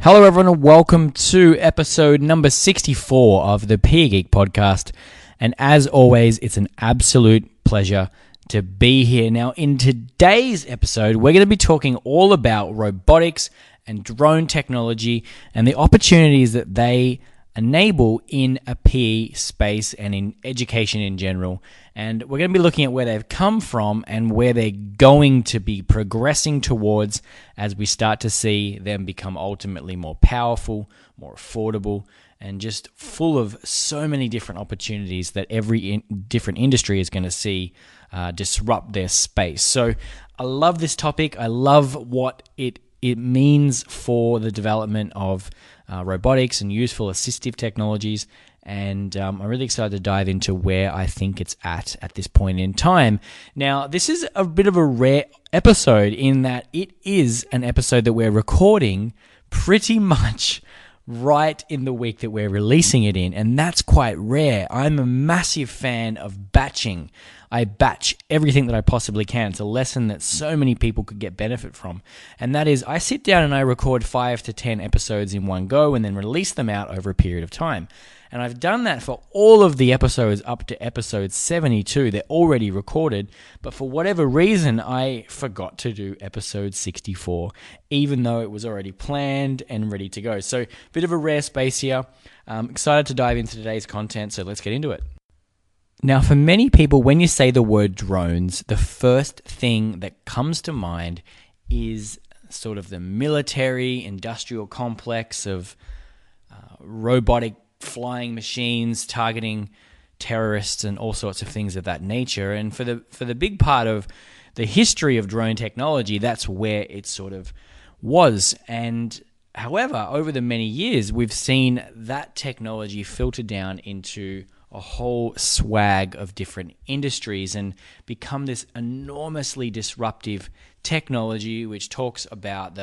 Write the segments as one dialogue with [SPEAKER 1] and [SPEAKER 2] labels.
[SPEAKER 1] Hello everyone and welcome to episode number 64 of the PE Geek Podcast. And as always, it's an absolute pleasure to be here. Now, in today's episode, we're going to be talking all about robotics and drone technology and the opportunities that they enable in a PE space and in education in general. And we're going to be looking at where they've come from and where they're going to be progressing towards as we start to see them become ultimately more powerful, more affordable, and just full of so many different opportunities that every different industry is going to see disrupt their space. So I love this topic. I love what it means for the development of robotics and useful assistive technologies, and I'm really excited to dive into where I think it's at this point in time. Now, this is a bit of a rare episode in that it is an episode that we're recording pretty much right in the week that we're releasing it in, and that's quite rare. I'm a massive fan of batching. I batch everything that I possibly can. It's a lesson that so many people could get benefit from, and that is I sit down and I record 5 to 10 episodes in one go and then release them out over a period of time. And I've done that for all of the episodes up to episode 72. They're already recorded, but for whatever reason, I forgot to do episode 64, even though it was already planned and ready to go. So, bit of a rare space here. I'm excited to dive into today's content, so let's get into it. Now, for many people, when you say the word drones, the first thing that comes to mind is sort of the military industrial complex of robotic flying machines targeting terrorists and all sorts of things of that nature. And for the big part of the history of drone technology, that's where it sort of was. And however, over the many years, we've seen that technology filter down into a whole swag of different industries and become this enormously disruptive technology which talks about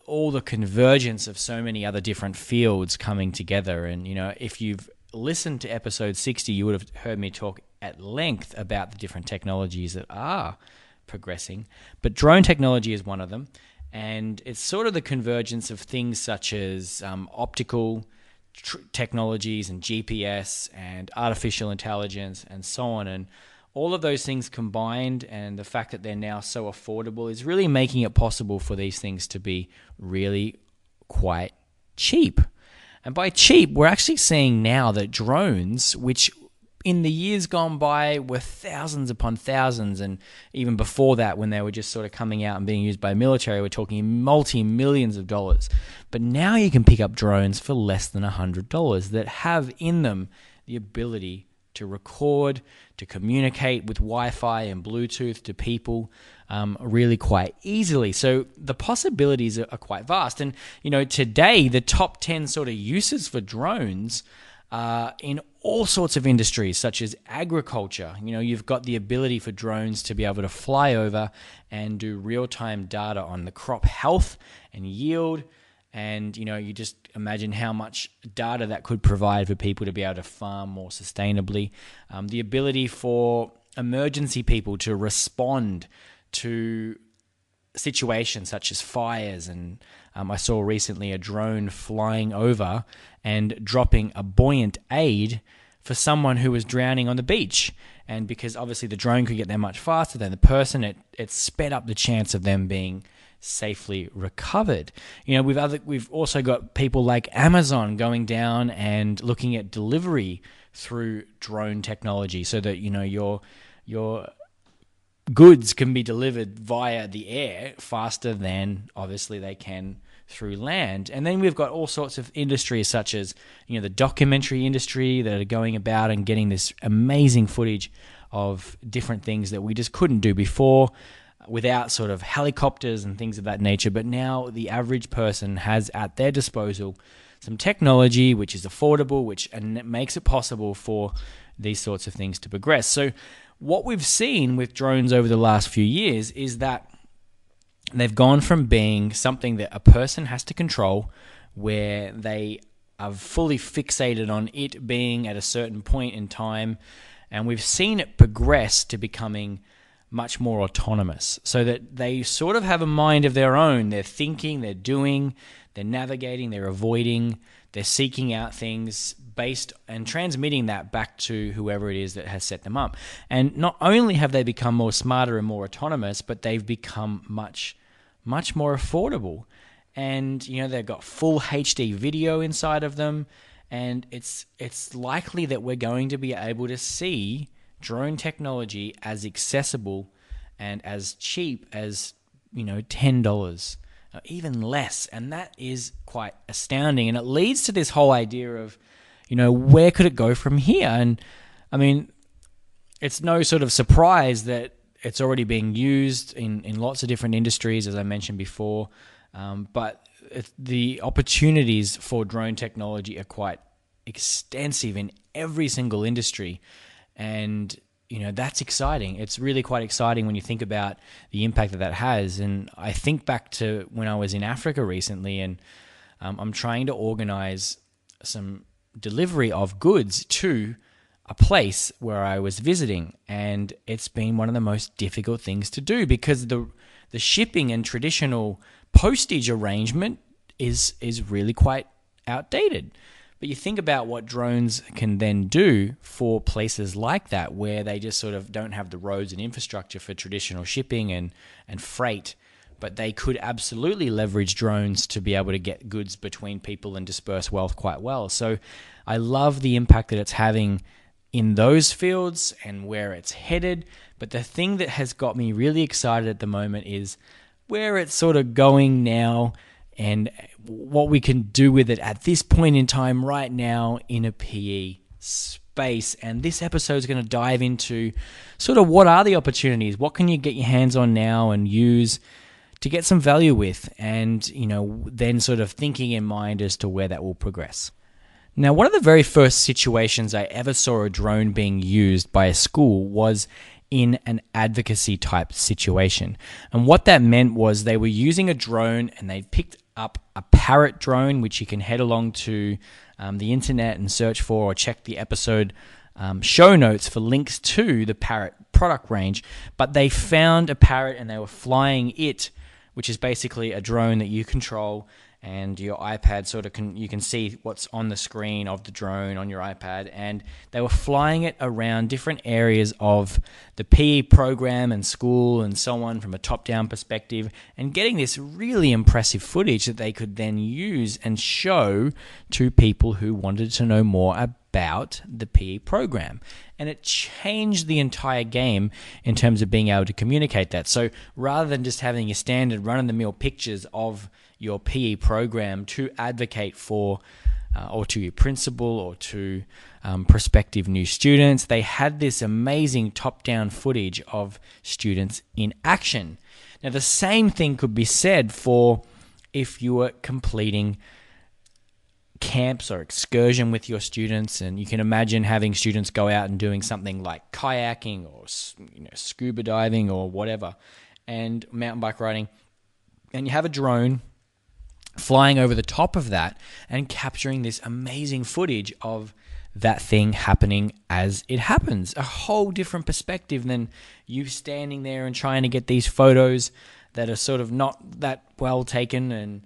[SPEAKER 1] all the convergence of so many other different fields coming together. And, you know, if you've listened to episode 60, you would have heard me talk at length about the different technologies that are progressing. But drone technology is one of them. And it's sort of the convergence of things such as optical technologies and GPS and artificial intelligence and so on. And all of those things combined, and the fact that they're now so affordable, is really making it possible for these things to be really quite cheap. And by cheap, we're actually seeing now that drones, which in the years gone by were thousands upon thousands, and even before that when they were just sort of coming out and being used by military, we're talking multi-millions of dollars. But now you can pick up drones for less than $100 that have in them the ability to record, to communicate with Wi-Fi and Bluetooth to people really quite easily. So the possibilities are quite vast. And, you know, today the top 10 sort of uses for drones in all sorts of industries, such as agriculture. You know, you've got the ability for drones to be able to fly over and do real-time data on the crop health and yield. And, you know, you just imagine how much data that could provide for people to be able to farm more sustainably. The ability for emergency people to respond to situations such as fires. And I saw recently a drone flying over and dropping a buoyant aid for someone who was drowning on the beach. And because obviously the drone could get there much faster than the person, it sped up the chance of them being safely recovered. You know, we've also got people like Amazon going down and looking at delivery through drone technology, so that, you know, your goods can be delivered via the air faster than obviously they can through land. And then we've got all sorts of industries such as, you know, the documentary industry that are going about and getting this amazing footage of different things that we just couldn't do before without sort of helicopters and things of that nature. But now the average person has at their disposal some technology which is affordable, and it makes it possible for these sorts of things to progress. So what we've seen with drones over the last few years is that they've gone from being something that a person has to control, where they are fully fixated on it being at a certain point in time, and we've seen it progress to becoming much more autonomous, so that they sort of have a mind of their own. They're thinking, they're doing, they're navigating, they're avoiding, they're seeking out things based and transmitting that back to whoever it is that has set them up. And not only have they become more smarter and more autonomous, but they've become much more affordable. And they've got full HD video inside of them, and it's likely that we're going to be able to see drone technology as accessible and as cheap as $10, even less. And that is quite astounding, and it leads to this whole idea of where could it go from here. And I mean, it's no sort of surprise that it's already being used in lots of different industries, as I mentioned before, but the opportunities for drone technology are quite extensive in every single industry. And that's exciting. It's really quite exciting when you think about the impact that has. And I think back to when I was in Africa recently, and I'm trying to organize some delivery of goods to a place where I was visiting, and it's been one of the most difficult things to do because the shipping and traditional postage arrangement is really quite outdated. But you think about what drones can then do for places like that, where they just sort of don't have the roads and infrastructure for traditional shipping and freight, but they could absolutely leverage drones to be able to get goods between people and disperse wealth quite well. So I love the impact that it's having in those fields and where it's headed. But the thing that has got me really excited at the moment is where it's sort of going now and what we can do with it at this point in time right now in a PE space. And this episode is going to dive into sort of what are the opportunities, what can you get your hands on now and use to get some value with, and then sort of thinking in mind as to where that will progress. Now, one of the very first situations I ever saw a drone being used by a school was in an advocacy type situation. And what that meant was they were using a drone and they picked up a parrot drone, which you can head along to the internet and search for, or check the episode show notes for links to the parrot product range. But they found a parrot and they were flying it, which is basically a drone that you control, and your iPad you can see what's on the screen of the drone on your iPad. And they were flying it around different areas of the PE program and school and so on from a top-down perspective, and getting this really impressive footage that they could then use and show to people who wanted to know more about the PE program. And it changed the entire game in terms of being able to communicate that. So rather than just having your standard run-of-the-mill pictures of your PE program to advocate for or to your principal or to prospective new students, they had this amazing top-down footage of students in action. Now, the same thing could be said for if you were completing camps or excursion with your students, and you can imagine having students go out and doing something like kayaking or scuba diving or whatever, and mountain bike riding, and you have a drone flying over the top of that and capturing this amazing footage of that thing happening as it happens. A whole different perspective than you standing there and trying to get these photos that are sort of not that well taken and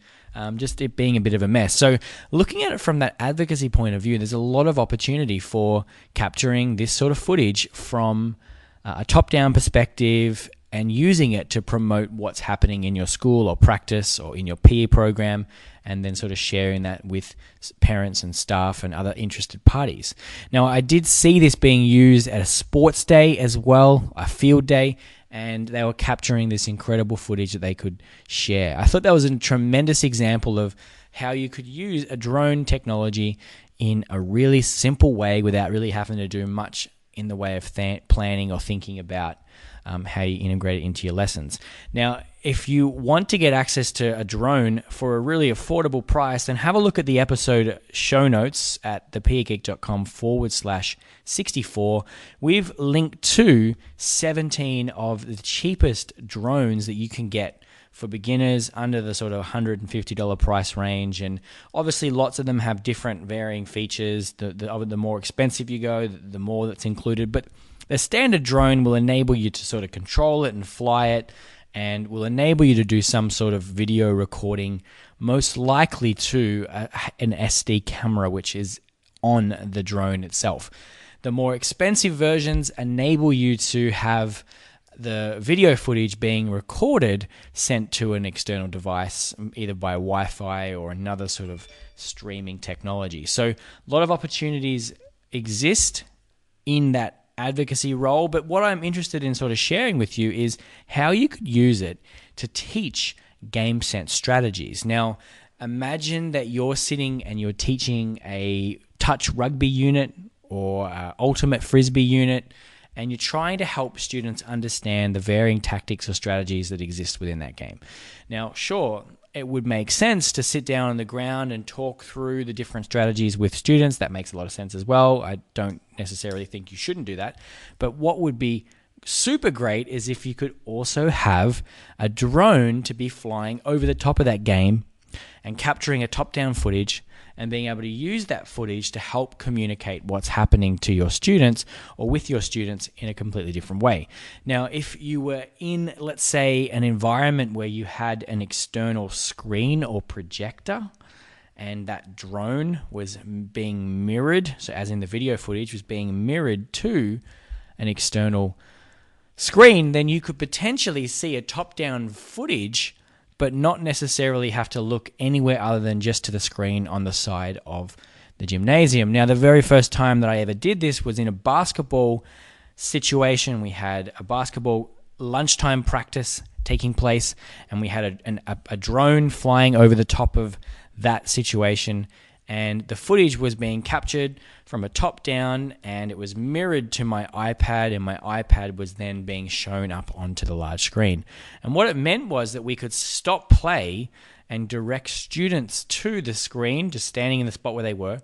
[SPEAKER 1] just it being a bit of a mess. So looking at it from that advocacy point of view, there's a lot of opportunity for capturing this sort of footage from a top-down perspective and using it to promote what's happening in your school or practice or in your PE program, and then sort of sharing that with parents and staff and other interested parties. Now, I did see this being used at a sports day as well, a field day, and they were capturing this incredible footage that they could share. I thought that was a tremendous example of how you could use a drone technology in a really simple way without really having to do much in the way of planning or thinking about how you integrate it into your lessons. Now, if you want to get access to a drone for a really affordable price, then have a look at the episode show notes at thepegeek.com/64. We've linked to 17 of the cheapest drones that you can get for beginners under the sort of $150 price range. And obviously lots of them have different varying features. The more expensive you go, the more that's included. But The standard drone will enable you to sort of control it and fly it, and will enable you to do some sort of video recording, most likely to an SD camera, which is on the drone itself. The more expensive versions enable you to have the video footage being recorded sent to an external device, either by Wi-Fi or another sort of streaming technology. So a lot of opportunities exist in that advocacy role, but what I'm interested in sort of sharing with you is how you could use it to teach game sense strategies. Now, imagine that you're sitting and you're teaching a touch rugby unit or ultimate frisbee unit, and you're trying to help students understand the varying tactics or strategies that exist within that game. Now, sure, it would make sense to sit down on the ground and talk through the different strategies with students. That makes a lot of sense as well. I don't necessarily think you shouldn't do that. But what would be super great is if you could also have a drone to be flying over the top of that game and capturing a top-down footage and being able to use that footage to help communicate what's happening to your students or with your students in a completely different way. Now, if you were in, let's say, an environment where you had an external screen or projector, and that drone was being mirrored, so as in the video footage was being mirrored to an external screen, then you could potentially see a top-down footage but not necessarily have to look anywhere other than just to the screen on the side of the gymnasium. Now, the very first time that I ever did this was in a basketball situation. We had a basketball lunchtime practice taking place, and we had a drone flying over the top of that situation, and the footage was being captured from a top down, and it was mirrored to my iPad, and my iPad was then being shown up onto the large screen. And what it meant was that we could stop play and direct students to the screen, just standing in the spot where they were,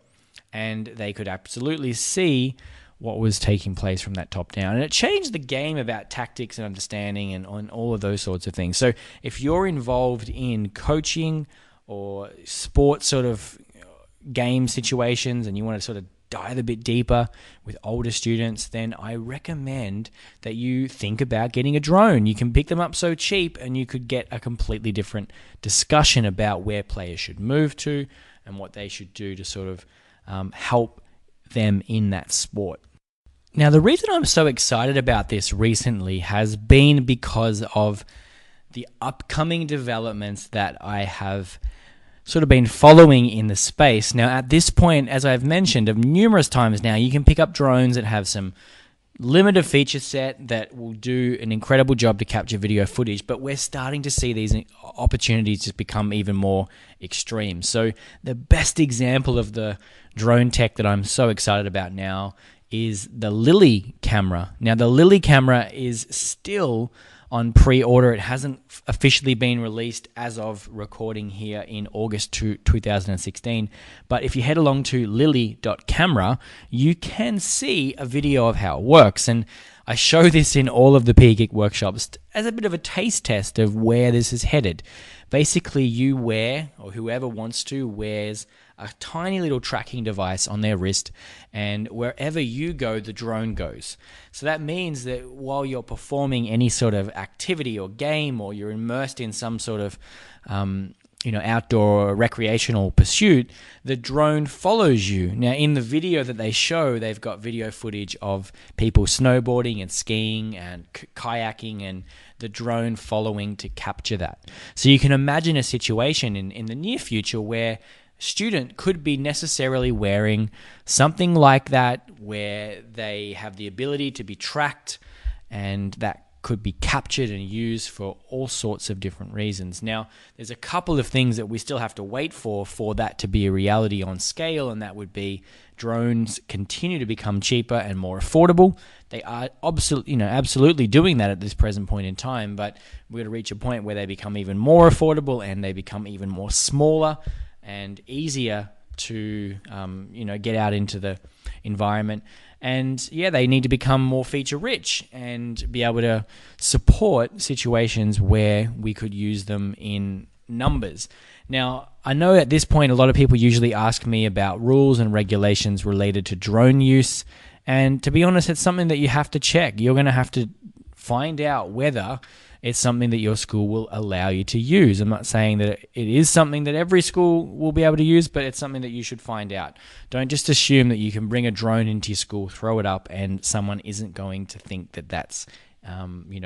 [SPEAKER 1] and they could absolutely see what was taking place from that top down. And it changed the game about tactics and understanding and on all of those sorts of things. So if you're involved in coaching or sports sort of game situations and you want to sort of dive a bit deeper with older students, then I recommend that you think about getting a drone. You can pick them up so cheap, and you could get a completely different discussion about where players should move to and what they should do to sort of help them in that sport. Now, the reason I'm so excited about this recently has been because of the upcoming developments that I have sort of been following in the space. Now, at this point, as I've mentioned of numerous times now, you can pick up drones that have some limited feature set that will do an incredible job to capture video footage, but we're starting to see these opportunities just become even more extreme. So the best example of the drone tech that I'm so excited about now is the Lily camera. Now, the Lily camera is still on pre-order. It hasn't officially been released as of recording here in August 2016. But if you head along to lily.camera, you can see a video of how it works. And I show this in all of the PE Geek workshops as a bit of a taste test of where this is headed. Basically, you wear, or whoever wants to, wears a tiny little tracking device on their wrist, and wherever you go, the drone goes. So that means that while you're performing any sort of activity or game, or you're immersed in some sort of outdoor recreational pursuit, the drone follows you. Now, in the video that they show, they've got video footage of people snowboarding and skiing and kayaking, and the drone following to capture that. So you can imagine a situation in the near future where student could be necessarily wearing something like that, where they have the ability to be tracked, and that could be captured and used for all sorts of different reasons. Now, there's a couple of things that we still have to wait for that to be a reality on scale, and that would be drones continue to become cheaper and more affordable. They are absolutely doing that at this present point in time, but we're going to reach a point where they become even more affordable and they become even more smaller and easier to get out into the environment. And yeah, they need to become more feature rich and be able to support situations where we could use them in numbers. Now, I know at this point a lot of people usually ask me about rules and regulations related to drone use And to be honest, it's something that you have to check. You're going to have to find out whether it's something that your school will allow you to use. I'm not saying that it is something that every school will be able to use, but it's something that you should find out. Don't just assume that you can bring a drone into your school, throw it up, and someone isn't going to think that that's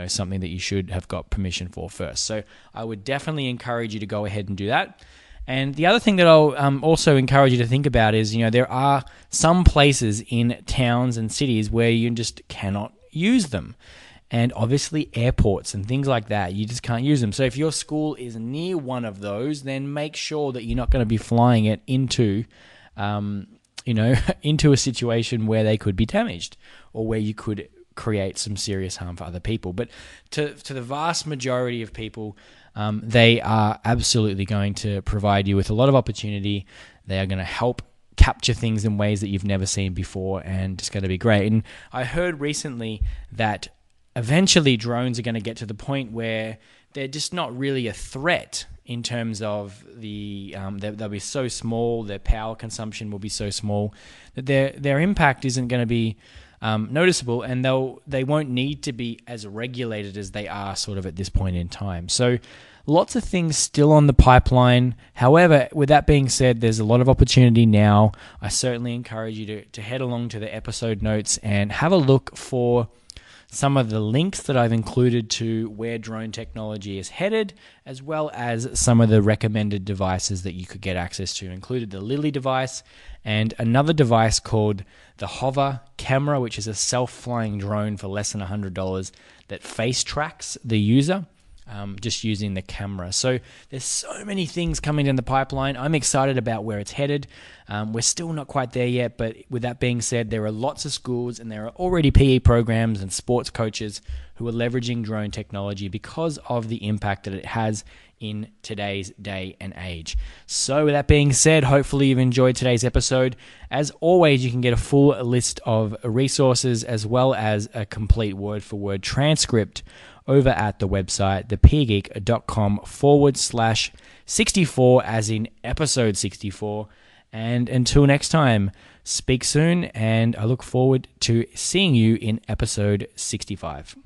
[SPEAKER 1] something that you should have got permission for first. So I would definitely encourage you to go ahead and do that. And the other thing that I'll also encourage you to think about is, there are some places in towns and cities where you just cannot use them. And obviously airports and things like that, you just can't use them. So if your school is near one of those, then make sure that you're not going to be flying it into, into a situation where they could be damaged or where you could create some serious harm for other people. But to the vast majority of people, they are absolutely going to provide you with a lot of opportunity. They are going to help capture things in ways that you've never seen before, and it's going to be great. And I heard recently that eventually drones are going to get to the point where they're just not really a threat in terms of they'll be so small, their power consumption will be so small that their impact isn't going to be noticeable, and they won't need to be as regulated as they are sort of at this point in time. So lots of things still on the pipeline. However, with that being said, there's a lot of opportunity now. I certainly encourage you to head along to the episode notes and have a look for some of the links that I've included to where drone technology is headed, as well as some of the recommended devices that you could get access to, included the Lily device and another device called the Hover Camera, which is a self-flying drone for less than $100 that face tracks the user, just using the camera. So there's so many things coming down the pipeline. I'm excited about where it's headed. We're still not quite there yet, but with that being said, there are lots of schools and there are already PE programs and sports coaches who are leveraging drone technology because of the impact that it has in today's day and age. So with that being said, hopefully you've enjoyed today's episode. As always, you can get a full list of resources as well as a complete word-for-word transcript over at the website, thepgeek.com/64, as in episode 64. And until next time, speak soon, and I look forward to seeing you in episode 65.